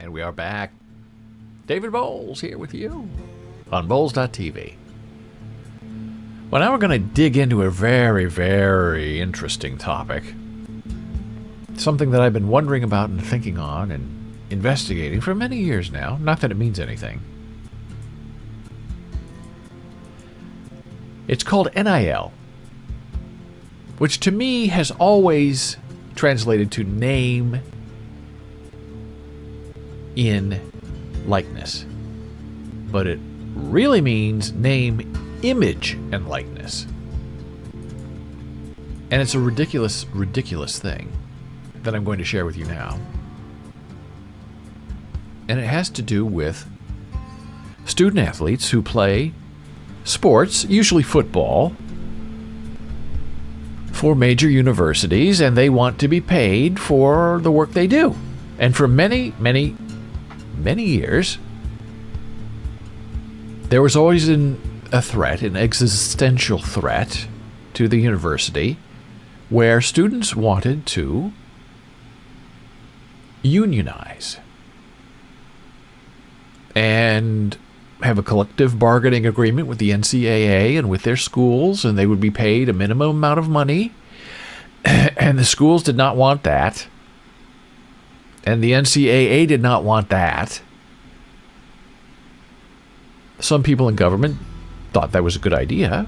And we are back. David Boles here with you on Boles.tv. Well, now we're going to dig into a very, very interesting topic. Something that I've been wondering about and thinking on and investigating for many years now. Not that it means anything. It's called NIL, which to me has always translated to name in likeness. But it really means name, image, and likeness. And it's a ridiculous, ridiculous thing that I'm going to share with you now. And it has to do with student athletes who play sports, usually football, for major universities, and they want to be paid for the work they do. And for many, many, many years, there was always a threat, an existential threat to the university, where students wanted to unionize and have a collective bargaining agreement with the NCAA and with their schools, and they would be paid a minimum amount of money. And the schools did not want that. And the NCAA did not want that. Some people in government thought that was a good idea,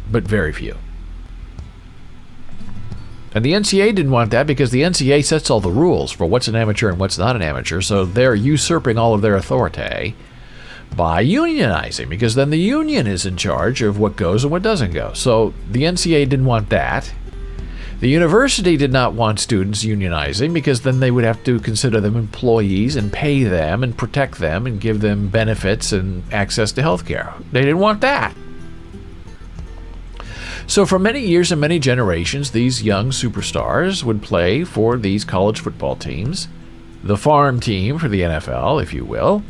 but very few. And the NCAA didn't want that because the NCAA sets all the rules for what's an amateur and what's not an amateur, so they're usurping all of their authority by unionizing, because then the union is in charge of what goes and what doesn't go. So the NCAA didn't want that. The university did not want students unionizing because then they would have to consider them employees and pay them and protect them and give them benefits and access to health care. They didn't want that. So for many years and many generations, these young superstars would play for these college football teams, the farm team for the NFL, if you will.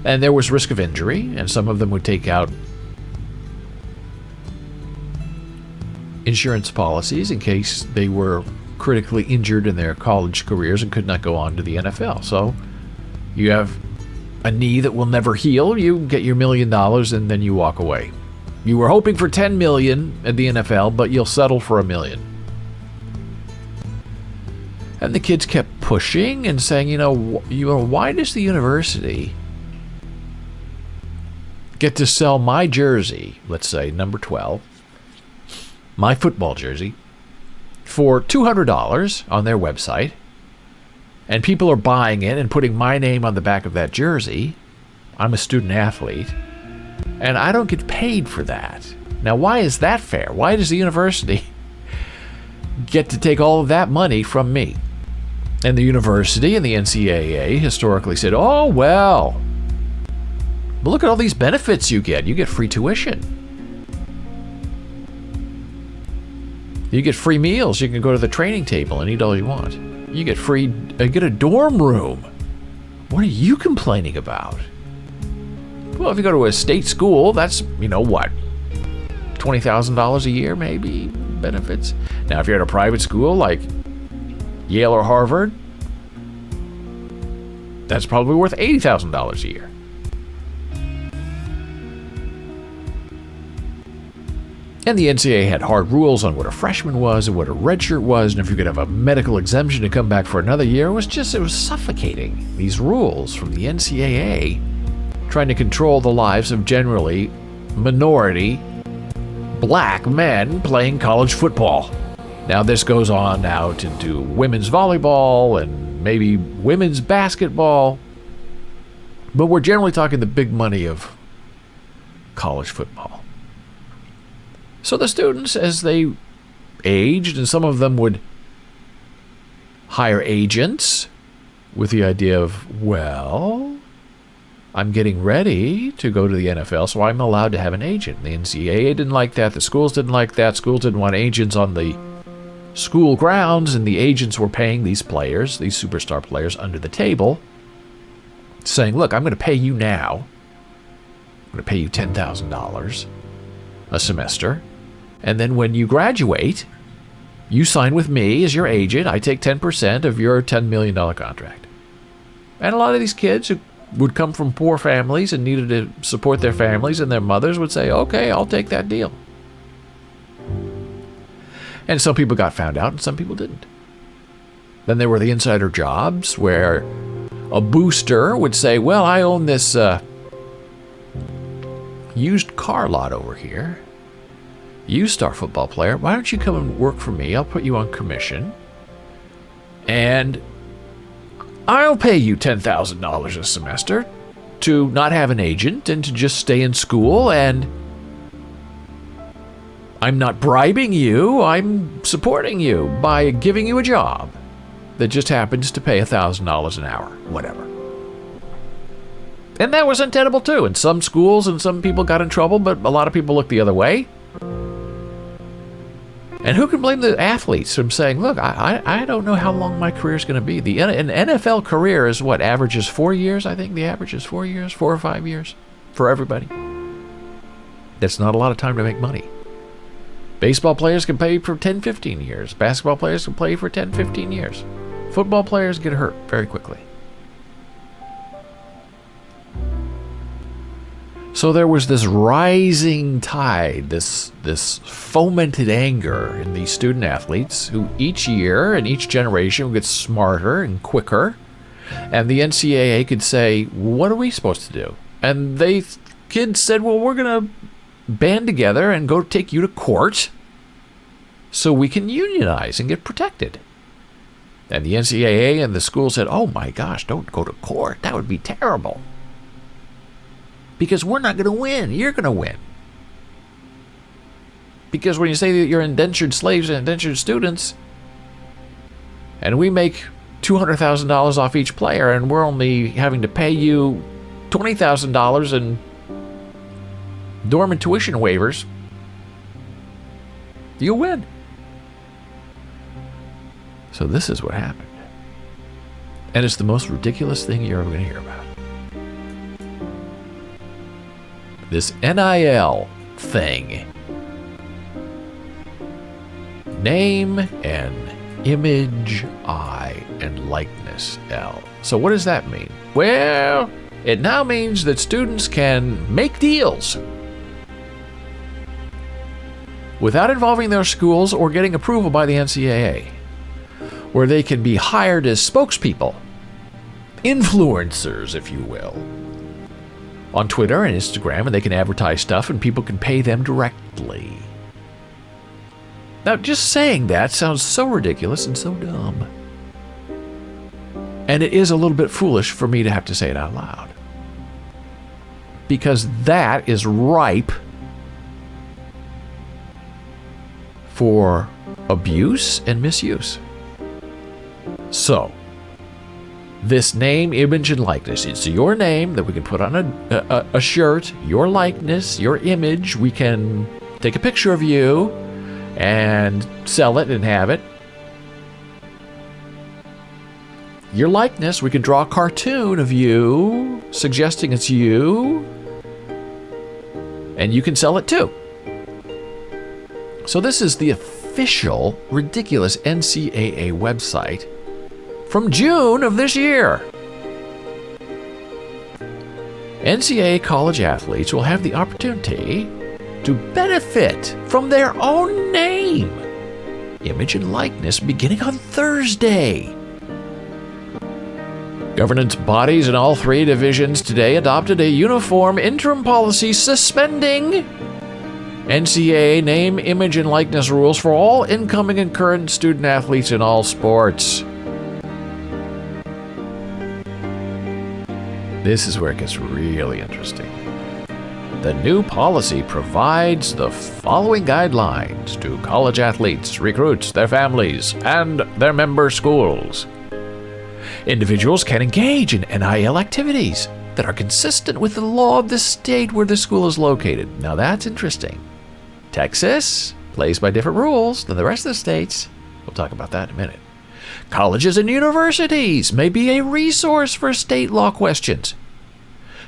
And there was risk of injury, and some of them would take out insurance policies in case they were critically injured in their college careers and could not go on to the NFL. So you have a knee that will never heal, you get your $1 million and then you walk away. You were hoping for $10 million at the NFL, but you'll settle for $1 million. And the kids kept pushing and saying, why does the university get to sell my jersey, let's say number 12, my football jersey, for $200 on their website, and people are buying it and putting my name on the back of that jersey? I'm a student athlete, and I don't get paid for that. Now, why is that fair? Why does the university get to take all of that money from me? And the university and the NCAA historically said, oh, well, look at all these benefits you get. You get free tuition. You get free meals. You can go to the training table and eat all you want. You get get a dorm room. What are you complaining about? Well, if you go to a state school, that's, what? $20,000 a year, maybe, benefits. Now, if you're at a private school like Yale or Harvard, that's probably worth $80,000 a year. And the NCAA had hard rules on what a freshman was and what a redshirt was, and if you could have a medical exemption to come back for another year. It was suffocating, these rules from the NCAA, trying to control the lives of generally minority black men playing college football. Now this goes on out into women's volleyball and maybe women's basketball, but we're generally talking the big money of college football. So the students, as they aged, and some of them would hire agents with the idea of, well, I'm getting ready to go to the NFL, so I'm allowed to have an agent. The NCAA didn't like that. The schools didn't like that. Schools didn't want agents on the school grounds, and the agents were paying these players, these superstar players, under the table, saying, look, I'm going to pay you now. I'm going to pay you $10,000 a semester. And then when you graduate, you sign with me as your agent. I take 10% of your $10 million contract. And a lot of these kids who would come from poor families and needed to support their families, and their mothers would say, okay, I'll take that deal. And some people got found out and some people didn't. Then there were the insider jobs where a booster would say, well, I own this used car lot over here. You star football player, why don't you come and work for me? I'll put you on commission. And I'll pay you $10,000 a semester to not have an agent and to just stay in school, and I'm not bribing you, I'm supporting you by giving you a job that just happens to pay $1,000 an hour, whatever. And that was untenable too. In some schools and some people got in trouble, but a lot of people looked the other way. And who can blame the athletes from saying, look, I don't know how long my career is going to be. An NFL career is what, averages 4 years? I think the average is 4 years, 4 or 5 years for everybody. That's not a lot of time to make money. Baseball players can play for 10, 15 years. Basketball players can play for 10, 15 years. Football players get hurt very quickly. So there was this rising tide, this fomented anger in these student athletes who each year and each generation would get smarter and quicker. And the NCAA could say, what are we supposed to do? And kids said, well, we're going to band together and go take you to court so we can unionize and get protected. And the NCAA and the school said, oh my gosh, don't go to court. That would be terrible. Because we're not going to win. You're going to win. Because when you say that you're indentured slaves and indentured students, and we make $200,000 off each player, and we're only having to pay you $20,000 in dorm and tuition waivers, you'll win. So this is what happened. And it's the most ridiculous thing you're ever going to hear about. This NIL thing. Name and image I and likeness L. So what does that mean? Well, it now means that students can make deals without involving their schools or getting approval by the NCAA, where they can be hired as spokespeople, influencers, if you will, on Twitter and Instagram, and they can advertise stuff and people can pay them directly. Now, just saying that sounds so ridiculous and so dumb. And it is a little bit foolish for me to have to say it out loud. Because that is ripe for abuse and misuse. So, this name, image, and likeness. It's your name that we can put on a shirt, your likeness, your image. We can take a picture of you and sell it and have it. Your likeness, we can draw a cartoon of you, suggesting it's you, and you can sell it too. So this is the official, ridiculous NCAA website from June of this year. NCAA college athletes will have the opportunity to benefit from their own name, image, and likeness beginning on Thursday. Governance bodies in all three divisions today adopted a uniform interim policy suspending NCAA name, image, and likeness rules for all incoming and current student athletes in all sports. This is where it gets really interesting. The new policy provides the following guidelines to college athletes, recruits, their families, and their member schools. Individuals can engage in NIL activities that are consistent with the law of the state where the school is located. Now that's interesting. Texas plays by different rules than the rest of the states. We'll talk about that in a minute. Colleges and universities may be a resource for state law questions.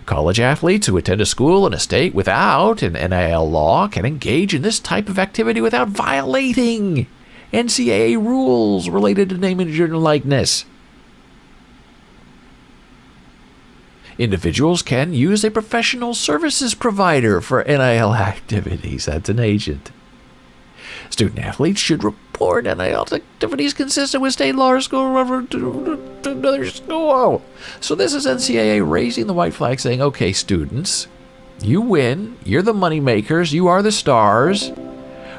College athletes who attend a school in a state without an NIL law can engage in this type of activity without violating NCAA rules related to name, image, and likeness. Individuals can use a professional services provider for NIL activities. That's an agent. Student-athletes should report NIL activities consistent with state law or school to another school. So this is NCAA raising the white flag saying, okay, students, you win. You're the money makers. You are the stars.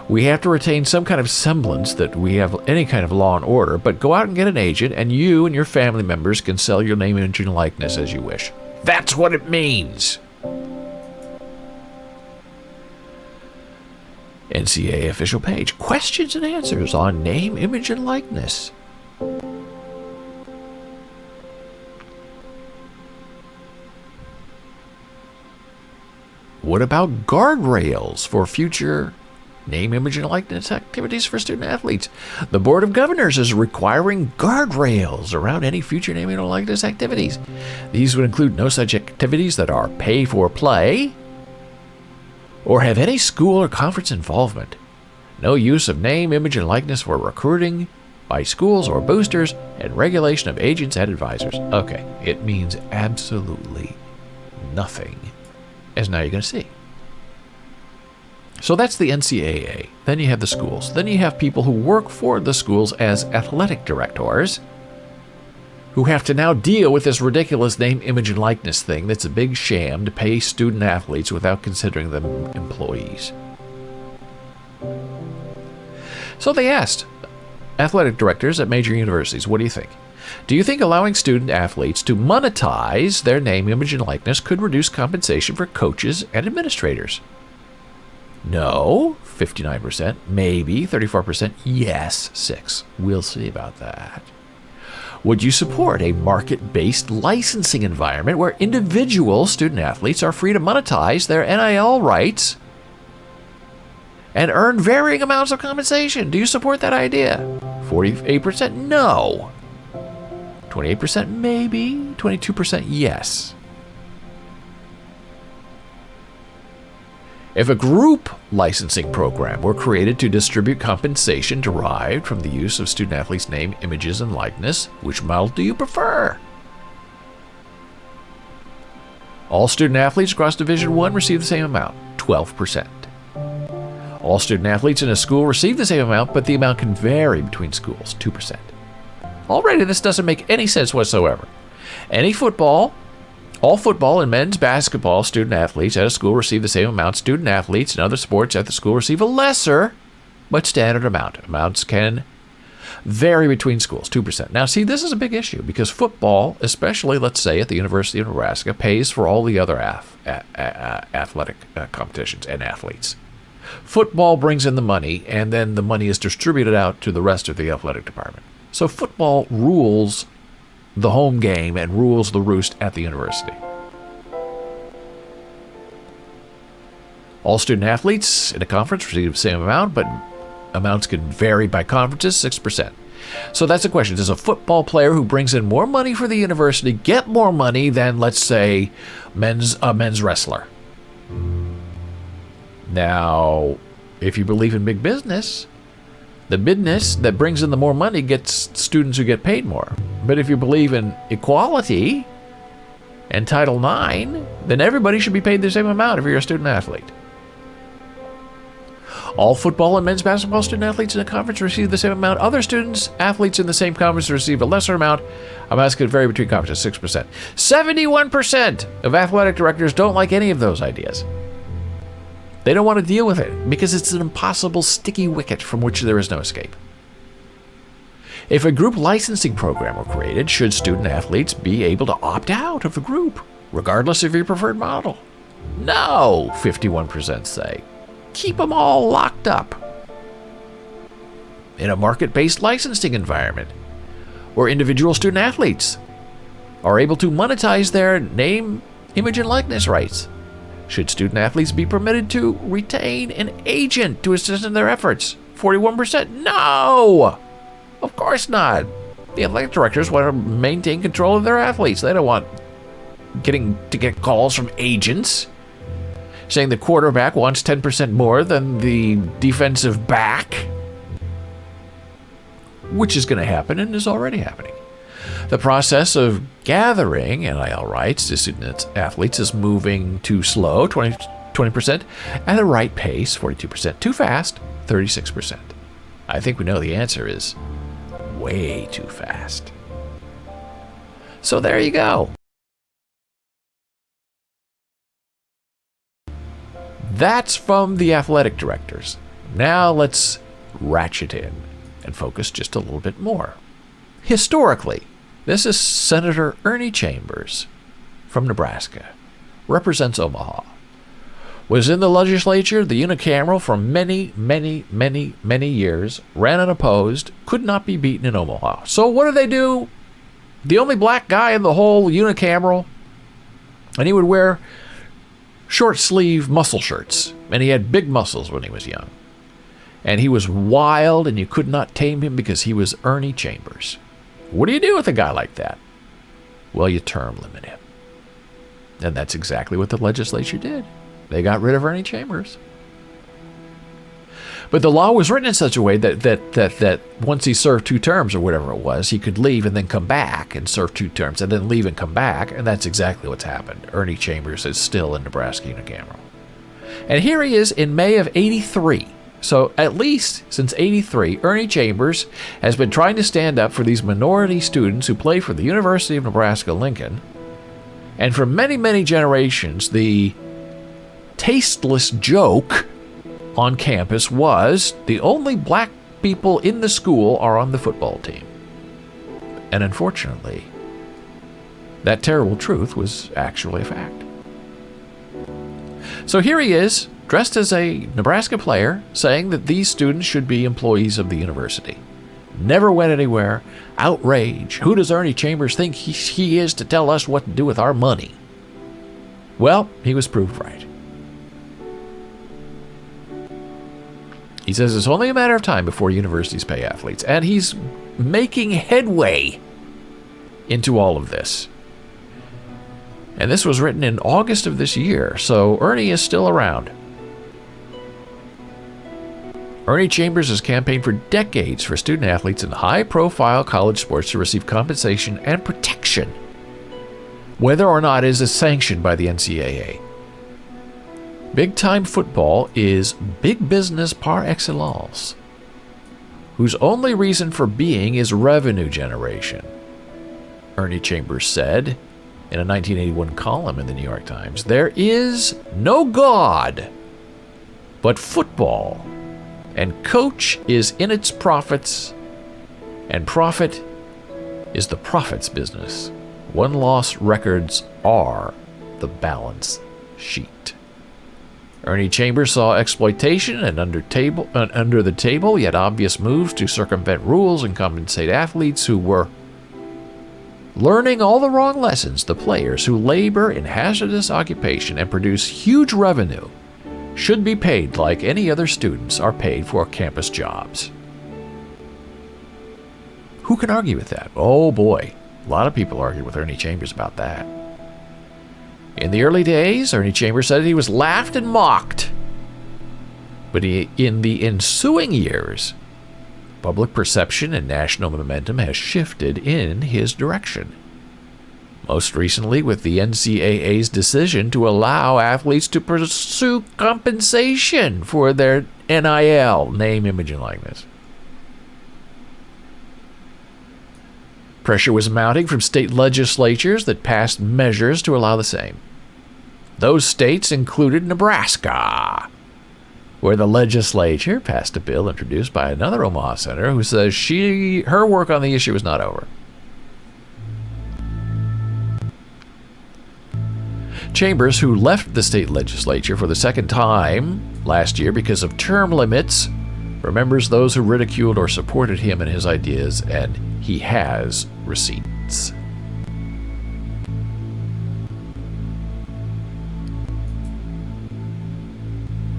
We have to retain some kind of semblance that we have any kind of law and order, but go out and get an agent, and you and your family members can sell your name, image, and likeness as you wish. That's what it means. NCAA official page. Questions and answers on name, image, and likeness. What about guardrails for future name, image, and likeness activities for student athletes? The Board of Governors is requiring guardrails around any future name, image, and likeness activities. These would include no such activities that are pay for play or have any school or conference involvement. No use of name, image, and likeness for recruiting by schools or boosters, and regulation of agents and advisors. Okay, it means absolutely nothing, as now you're going to see. So that's the NCAA. Then you have the schools. Then you have people who work for the schools as athletic directors who have to now deal with this ridiculous name, image, and likeness thing that's a big sham to pay student athletes without considering them employees. So they asked athletic directors at major universities, what do you think? Do you think allowing student athletes to monetize their name, image, and likeness could reduce compensation for coaches and administrators? No, 59%. Maybe, 34%. Yes, 6%. We'll see about that. Would you support a market-based licensing environment where individual student-athletes are free to monetize their NIL rights and earn varying amounts of compensation? Do you support that idea? 48% no. 28% maybe. 22% yes. If a group licensing program were created to distribute compensation derived from the use of student-athletes' name, images, and likeness, which model do you prefer? All student-athletes across Division I receive the same amount, 12%. All student-athletes in a school receive the same amount, but the amount can vary between schools, 2%. Already, this doesn't make any sense whatsoever. All football and men's basketball student-athletes at a school receive the same amount. Student-athletes in other sports at the school receive a lesser but standard amount. Amounts can vary between schools, 2%. Now, see, this is a big issue because football, especially, let's say, at the University of Nebraska, pays for all the other athletic competitions and athletes. Football brings in the money, and then the money is distributed out to the rest of the athletic department. So football rules the home game and rules the roost at the university. All student athletes in a conference receive the same amount, but amounts can vary by conferences, 6%. So that's the question. Does a football player who brings in more money for the university get more money than, let's say, a men's wrestler? Now, if you believe in big business, the business that brings in the more money gets students who get paid more. But if you believe in equality and Title IX, then everybody should be paid the same amount if you're a student athlete. All football and men's basketball student athletes in a conference receive the same amount. Other students, athletes in the same conference receive a lesser amount. Amounts can vary between conferences, 6%. 71% of athletic directors don't like any of those ideas. They don't want to deal with it because it's an impossible sticky wicket from which there is no escape. If a group licensing program were created, should student athletes be able to opt out of the group, regardless of your preferred model? No, 51% say. Keep them all locked up. In a market-based licensing environment, where individual student athletes are able to monetize their name, image, and likeness rights, should student athletes be permitted to retain an agent to assist in their efforts? 41% no! Of course not. The athletic directors want to maintain control of their athletes. They don't want to get calls from agents saying the quarterback wants 10% more than the defensive back, which is going to happen and is already happening. The process of gathering NIL rights to student athletes is moving too slow, 20%, at the right pace, 42%, too fast, 36%. I think we know the answer is way too fast. So there you go. That's from the athletic directors. Now let's ratchet in and focus just a little bit more. Historically, this is Senator Ernie Chambers from Nebraska, represents Omaha. Was in the legislature, the unicameral, for many, many, many, many years, ran unopposed, could not be beaten in Omaha. So what do? The only black guy in the whole unicameral, and he would wear short sleeve muscle shirts, and he had big muscles when he was young. And he was wild, and you could not tame him because he was Ernie Chambers. What do you do with a guy like that? Well, you term limit him. And that's exactly what the legislature did. They got rid of Ernie Chambers. But the law was written in such a way that once he served 2 terms or whatever it was, he could leave and then come back and serve 2 terms and then leave and come back. And that's exactly what's happened. Ernie Chambers is still in Nebraska unicameral. And here he is in May of '83. So at least since '83, Ernie Chambers has been trying to stand up for these minority students who play for the University of Nebraska-Lincoln. And for many, many generations, the tasteless joke on campus was the only black people in the school are on the football team. And unfortunately, that terrible truth was actually a fact. So here he is, dressed as a Nebraska player, saying that these students should be employees of the university. Never went anywhere. Outrage. Who does Ernie Chambers think he is to tell us what to do with our money? Well, he was proved right. He says it's only a matter of time before universities pay athletes, and he's making headway into all of this. And this was written in August of this year, so Ernie is still around. Ernie Chambers has campaigned for decades for student athletes in high-profile college sports to receive compensation and protection, whether or not it is sanctioned by the NCAA. Big-time football is big business par excellence, whose only reason for being is revenue generation, Ernie Chambers said in a 1981 column in the New York Times. There is no God but football, and coach is in its profits, and profit is the prophet's business. Won-loss records are the balance sheet. Ernie Chambers saw exploitation and under the table yet obvious moves to circumvent rules and compensate athletes who were learning all the wrong lessons. The players who labor in hazardous occupation and produce huge revenue should be paid like any other students are paid for campus jobs. Who can argue with that? Oh boy, a lot of people argue with Ernie Chambers about that. In the early days, Ernie Chambers said he was laughed and mocked. But in the ensuing years, public perception and national momentum has shifted in his direction. Most recently with the NCAA's decision to allow athletes to pursue compensation for their NIL, name, image, and likeness. Pressure was mounting from state legislatures that passed measures to allow the same. Those states included Nebraska, where the legislature passed a bill introduced by another Omaha senator who says her work on the issue is not over. Chambers, who left the state legislature for the second time last year because of term limits, remembers those who ridiculed or supported him and his ideas, and he has receipts.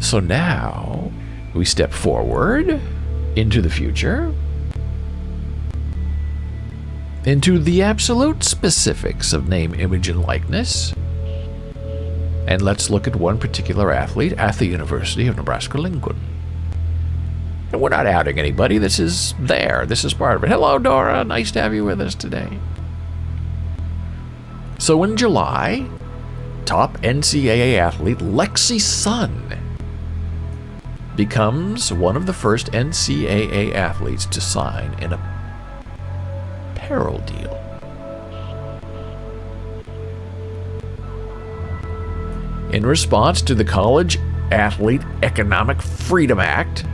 So now we step forward into the future, into the absolute specifics of name, image, and likeness. And let's look at one particular athlete at the University of Nebraska-Lincoln. And we're not outing anybody. This is part of it. Hello, Dora. Nice to have you with us today. So in July, top NCAA athlete Lexi Sun becomes one of the first NCAA athletes to sign an apparel deal. In response to the College Athlete Economic Freedom Act,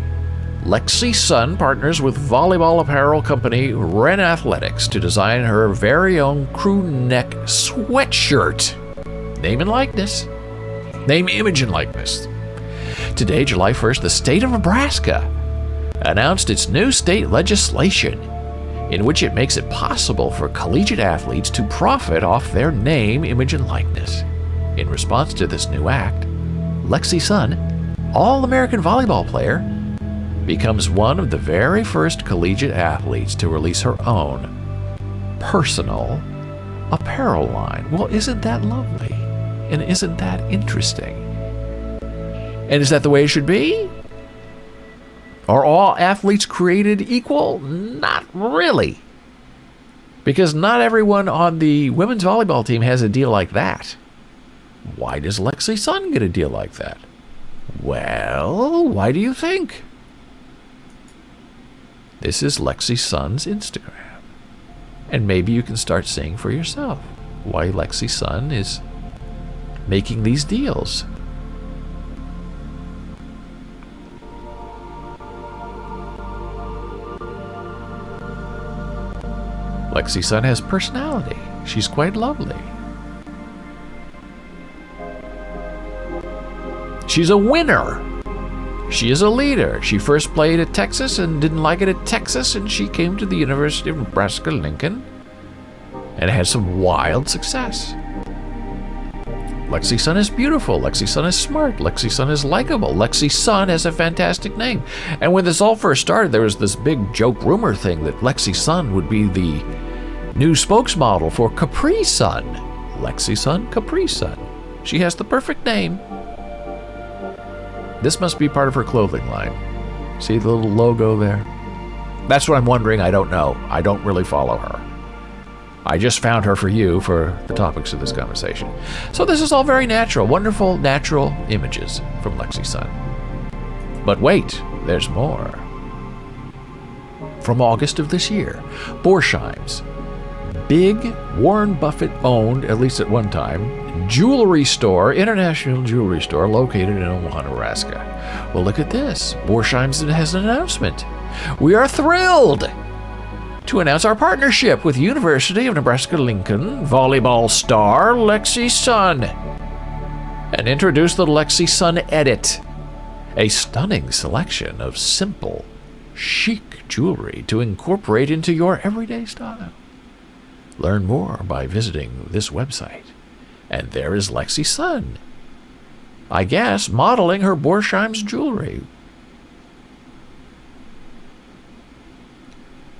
Lexi Sun partners with volleyball apparel company Ren Athletics to design her very own crew neck sweatshirt. Name, image, and likeness. Today, July 1st, the state of Nebraska announced its new state legislation in which it makes it possible for collegiate athletes to profit off their name, image, and likeness. In response to this new act, Lexi Sun, All-American volleyball player, becomes one of the very first collegiate athletes to release her own personal apparel line. Well, isn't that lovely? And isn't that interesting? And is that the way it should be? Are all athletes created equal? Not really. Because not everyone on the women's volleyball team has a deal like that. Why does Lexi Sun get a deal like that? Well, why do you think? This is Lexi Sun's Instagram. And maybe you can start seeing for yourself why Lexi Sun is making these deals. Lexi Sun has personality. She's quite lovely. She's a winner. She is a leader. She first played at Texas and didn't like it at Texas, and she came to the University of Nebraska-Lincoln and had some wild success. Lexi Sun is beautiful. Lexi Sun is smart. Lexi Sun is likable. Lexi Sun has a fantastic name. And when this all first started, there was this big joke rumor thing that Lexi Sun would be the new spokesmodel for Capri Sun. Lexi Sun, Capri Sun. She has the perfect name. This must be part of her clothing line. See the little logo there? That's what I'm wondering. I don't know. I don't really follow her. I just found her for you for the topics of this conversation. So this is all very natural, wonderful, natural images from Lexi Sun. But wait, there's more. From August of this year, Borsheim's big Warren Buffett owned, at least at one time, jewelry store, international jewelry store located in Omaha, Nebraska. Well, look at this. Borsheim's has an announcement. We are thrilled to announce our partnership with University of Nebraska-Lincoln volleyball star Lexi Sun and introduce the Lexi Sun Edit, a stunning selection of simple, chic jewelry to incorporate into your everyday style. Learn more by visiting this website. And there is Lexi Sun, I guess, modeling her Borsheim's jewelry.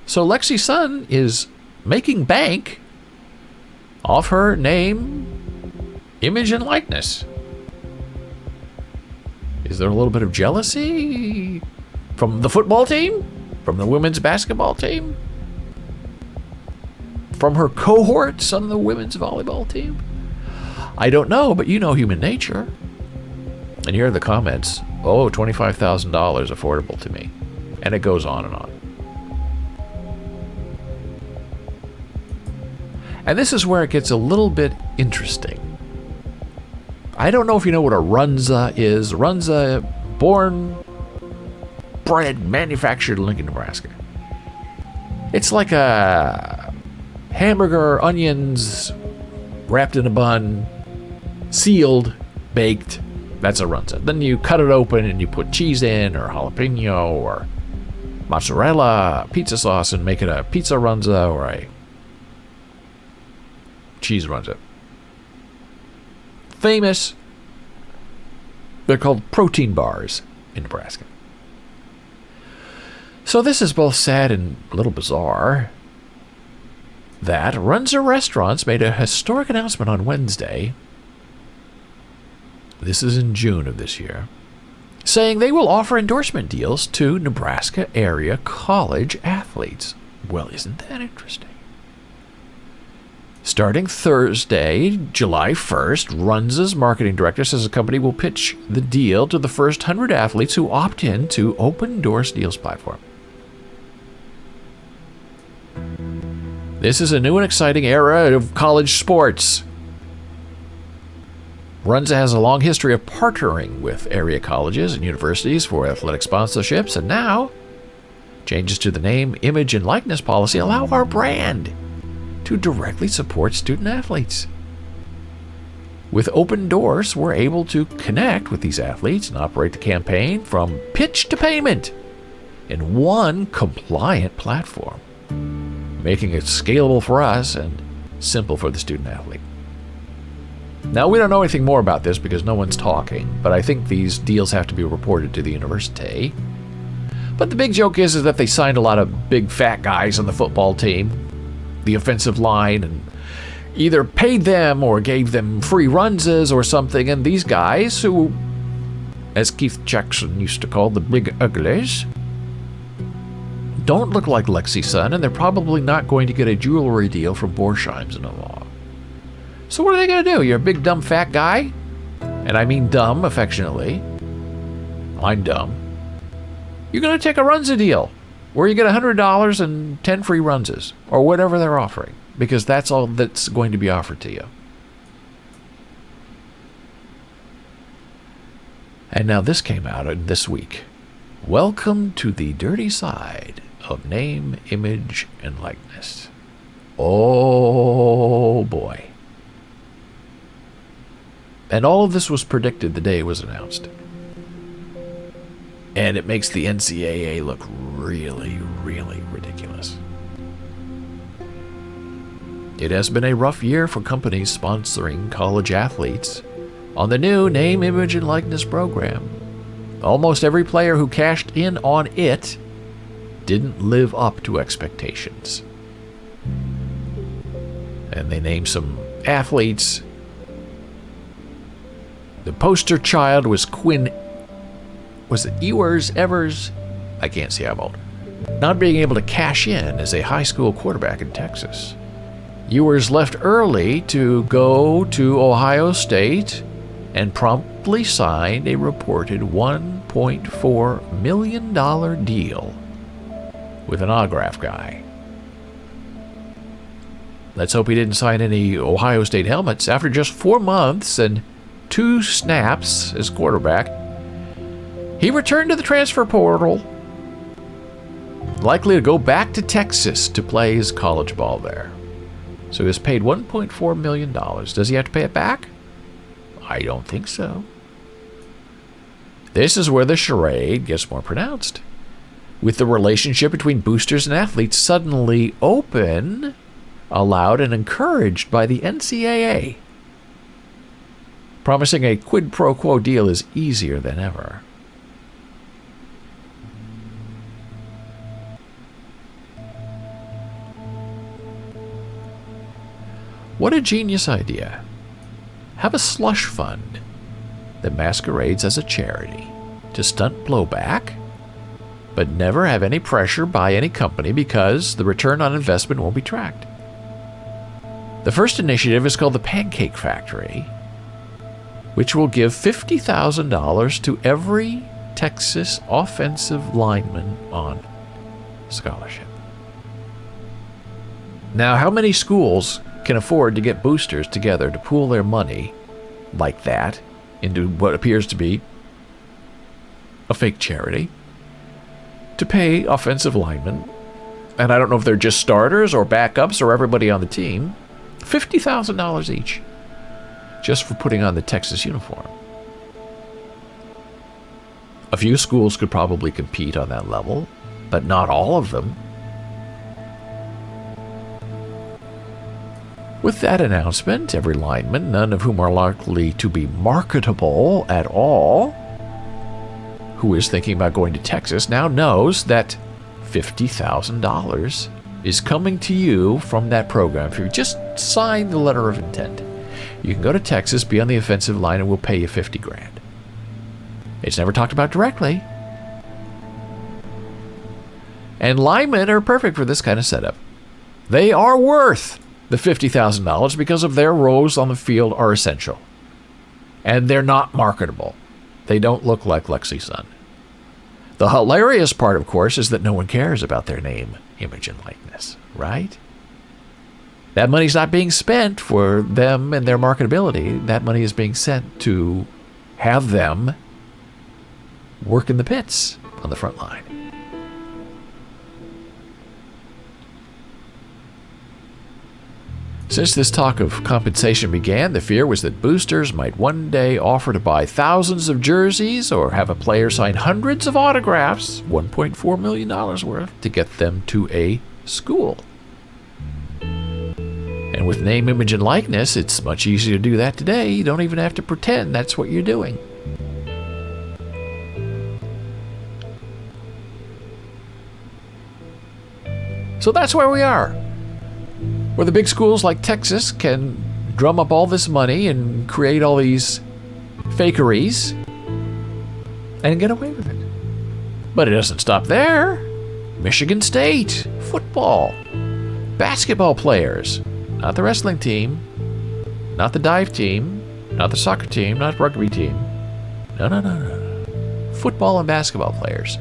So Lexi Sun is making bank off her name, image, and likeness. Is there a little bit of jealousy from the football team? From the women's basketball team? From her cohorts on the women's volleyball team? I don't know, but you know human nature. And here are the comments. Oh, $25,000 affordable to me. And it goes on and on. And this is where it gets a little bit interesting. I don't know if you know what a runza is. Runza, born, bred, manufactured in Lincoln, Nebraska. It's like a hamburger, onions, wrapped in a bun, sealed, baked. That's a runza. Then you cut it open and you put cheese in, or jalapeno, or mozzarella, pizza sauce, and make it a pizza runza or a cheese runza. Famous. They're called protein bars in Nebraska. So this is both sad and a little bizarre that Runza Restaurants made a historic announcement on Wednesday. This is in June of this year, saying they will offer endorsement deals to Nebraska area college athletes. Well, isn't that interesting? Starting Thursday, July 1st, Runza's marketing director says the company will pitch the deal to the first 100 athletes who opt in to Open Doors Deals platform. This is a new and exciting era of college sports. Runza has a long history of partnering with area colleges and universities for athletic sponsorships, and now changes to the name, image, and likeness policy allow our brand to directly support student athletes. With Open Doors, we're able to connect with these athletes and operate the campaign from pitch to payment in one compliant platform, making it scalable for us and simple for the student athlete. Now, we don't know anything more about this because no one's talking, but I think these deals have to be reported to the university. But the big joke is that they signed a lot of big fat guys on the football team, the offensive line, and either paid them or gave them free Runzas or something, and these guys, who, as Keith Jackson used to call the big uglies, don't look like Lexi's son, and they're probably not going to get a jewelry deal from Borsheim's in the law. So what are they going to do? You're a big dumb fat guy? And I mean dumb affectionately. I'm dumb. You're going to take a Runza deal where you get $100 and 10 free Runzas, or whatever they're offering, because that's all that's going to be offered to you. And now this came out this week. Welcome to the dirty side of name, image, and likeness. Oh boy. And all of this was predicted the day it was announced. And it makes the NCAA look really, really ridiculous. It has been a rough year for companies sponsoring college athletes on the new name, image, and likeness program. Almost every player who cashed in on it didn't live up to expectations. And they named some athletes. The poster child was Quinn. Was it Evers? I can't see, I'm old. Not being able to cash in as a high school quarterback in Texas. Evers left early to go to Ohio State and promptly signed a reported $1.4 million deal with an autograph guy. Let's hope he didn't sign any Ohio State helmets. After just 4 months and 2 snaps as quarterback, he returned to the transfer portal, likely to go back to Texas to play his college ball there. So he was paid $1.4 million. Does he have to pay it back? I don't think so. This is where the charade gets more pronounced. With the relationship between boosters and athletes suddenly open, allowed, and encouraged by the NCAA. Promising a quid pro quo deal is easier than ever. What a genius idea. Have a slush fund that masquerades as a charity to stunt blowback, but never have any pressure by any company because the return on investment won't be tracked. The first initiative is called the Pancake Factory, which will give $50,000 to every Texas offensive lineman on scholarship. Now, how many schools can afford to get boosters together to pool their money like that into what appears to be a fake charity to pay offensive linemen, and I don't know if they're just starters or backups or everybody on the team, $50,000 each just for putting on the Texas uniform? A few schools could probably compete on that level, but not all of them. With that announcement, every lineman, none of whom are likely to be marketable at all, who is thinking about going to Texas, now knows that $50,000 is coming to you from that program. If you just sign the letter of intent, you can go to Texas, be on the offensive line, and we'll pay you $50,000. It's never talked about directly. And linemen are perfect for this kind of setup. They are worth the $50,000 because of their roles on the field are essential. And they're not marketable. They don't look like Lexi Sun. The hilarious part, of course, is that no one cares about their name, image, and likeness, right? That money's not being spent for them and their marketability. That money is being sent to have them work in the pits on the front line. Since this talk of compensation began, the fear was that boosters might one day offer to buy thousands of jerseys or have a player sign hundreds of autographs, $1.4 million worth, to get them to a school. And with name, image, and likeness, it's much easier to do that today. You don't even have to pretend that's what you're doing. So that's where we are. Where the big schools like Texas can drum up all this money and create all these fakeries and get away with it. But it doesn't stop there. Michigan State, football, basketball players, not the wrestling team, not the dive team, not the soccer team, not the rugby team. No. Football and basketball players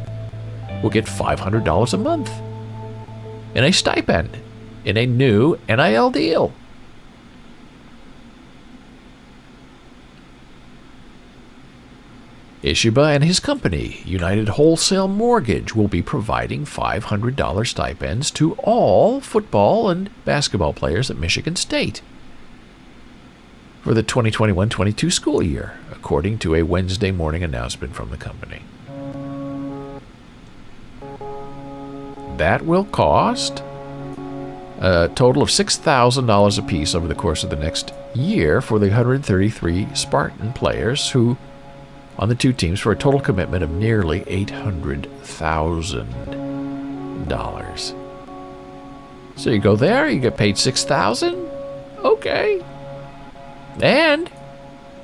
will get $500 a month in a stipend in a new NIL deal. Ishiba and his company, United Wholesale Mortgage, will be providing $500 stipends to all football and basketball players at Michigan State for the 2021-22 school year, according to a Wednesday morning announcement from the company. That will cost a total of $6,000 apiece over the course of the next year for the 133 Spartan players who on the two teams, for a total commitment of nearly $800,000. So you go there, you get paid $6,000. Okay. And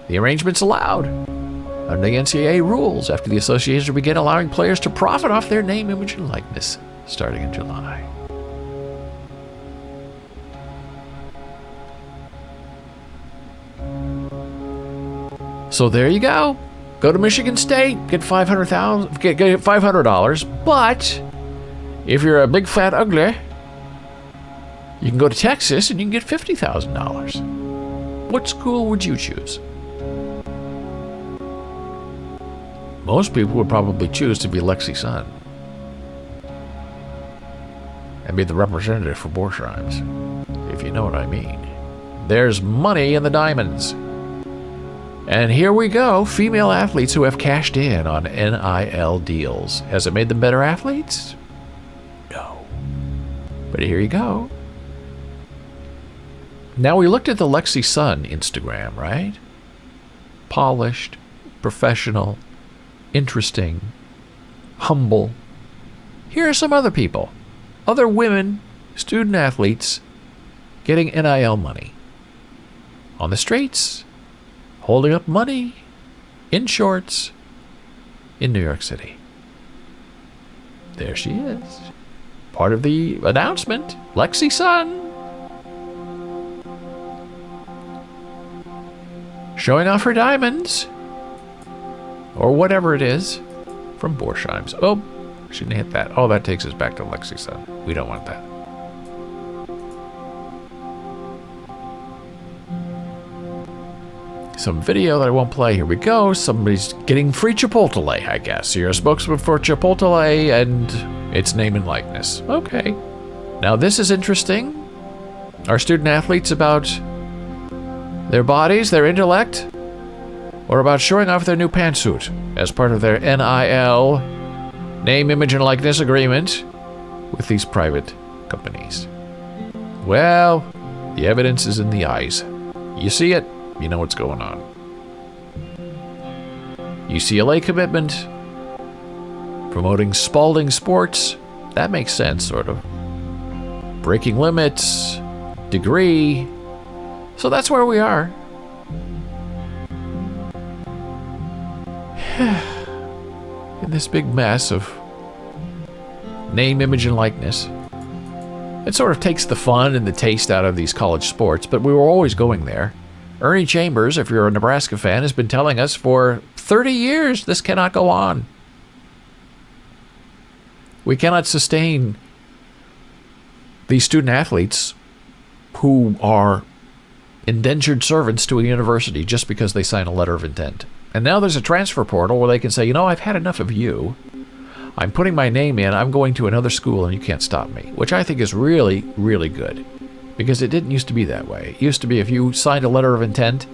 the arrangement's allowed under the NCAA rules after the association began allowing players to profit off their name, image, and likeness starting in July. So there you go. Go to Michigan State, get $500. But if you're a big fat ugly, you can go to Texas and you can get $50,000. What school would you choose? Most people would probably choose to be Lexi Sun and be the representative for Borsheim's, if you know what I mean. There's money in the diamonds. And here we go, female athletes who have cashed in on NIL deals. Has it made them better athletes? No. But here you go. Now we looked at the Lexi Sun Instagram, right? Polished, professional, interesting, humble. Here are some other people, other women, student athletes, getting NIL money. On the streets, holding up money in shorts in New York City. There she is. Part of the announcement, Lexi Sun. Showing off her diamonds. Or whatever it is from Borsheim's. Oh, shouldn't hit that. Oh, that takes us back to Lexi Sun. We don't want that. Some video that I won't play. Here we go. Somebody's getting free Chipotle, I guess. You're a spokesman for Chipotle and its name and likeness. Okay. Now this is interesting. Are student athletes about their bodies, their intellect, or about showing off their new pantsuit as part of their NIL, name, image, and likeness agreement with these private companies? Well, the evidence is in the eyes. You see it, you know what's going on. UCLA commitment, promoting Spalding sports, that makes sense, sort of. Breaking limits, degree. So that's where we are. In this big mess of name, image, and likeness. It sort of takes the fun and the taste out of these college sports, but we were always going there. Ernie Chambers, if you're a Nebraska fan, has been telling us for 30 years this cannot go on. We cannot sustain these student athletes who are indentured servants to a university just because they sign a letter of intent. And now there's a transfer portal where they can say, I've had enough of you. I'm putting my name in. I'm going to another school and you can't stop me, which I think is really, really good, because it didn't used to be that way. It used to be if you signed a letter of intent,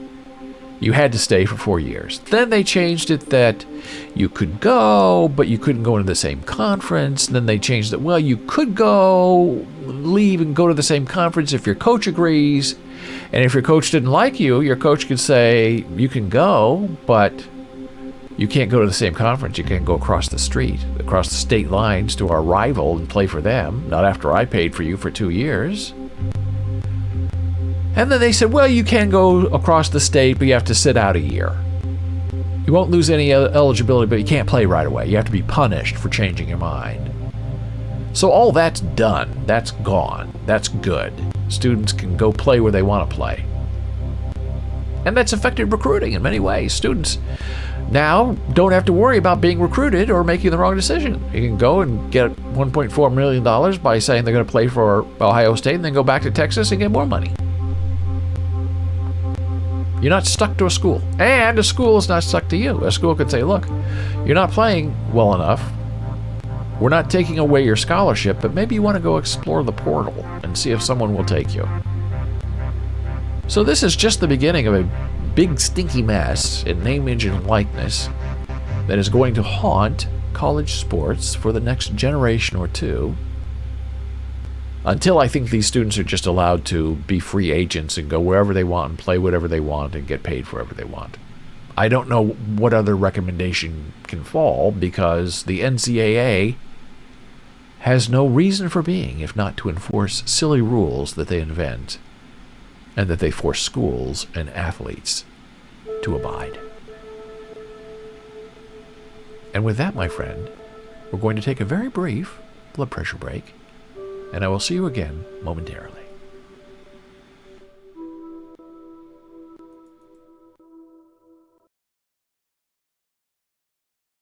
you had to stay for 4 years. Then they changed it that you could go, but you couldn't go into the same conference. Then they changed it, you could go, leave and go to the same conference if your coach agrees. And if your coach didn't like you, your coach could say, you can go, but you can't go to the same conference. You can't go across the street, across the state lines to our rival and play for them, not after I paid for you for 2 years. And then they said, you can go across the state, but you have to sit out a year. You won't lose any eligibility, but you can't play right away. You have to be punished for changing your mind. So all that's done. That's gone. That's good. Students can go play where they want to play. And that's affected recruiting in many ways. Students now don't have to worry about being recruited or making the wrong decision. You can go and get $1.4 million by saying they're going to play for Ohio State and then go back to Texas and get more money. You're not stuck to a school. And a school is not stuck to you. A school could say, look, you're not playing well enough. We're not taking away your scholarship, but maybe you want to go explore the portal and see if someone will take you. So this is just the beginning of a big stinky mess in name, image, and likeness that is going to haunt college sports for the next generation or two, until I think these students are just allowed to be free agents and go wherever they want and play whatever they want and get paid for whatever they want. I don't know what other recommendation can fall, because the NCAA has no reason for being if not to enforce silly rules that they invent and that they force schools and athletes to abide. And with that, my friend, we're going to take a very brief blood pressure break, and I will see you again momentarily.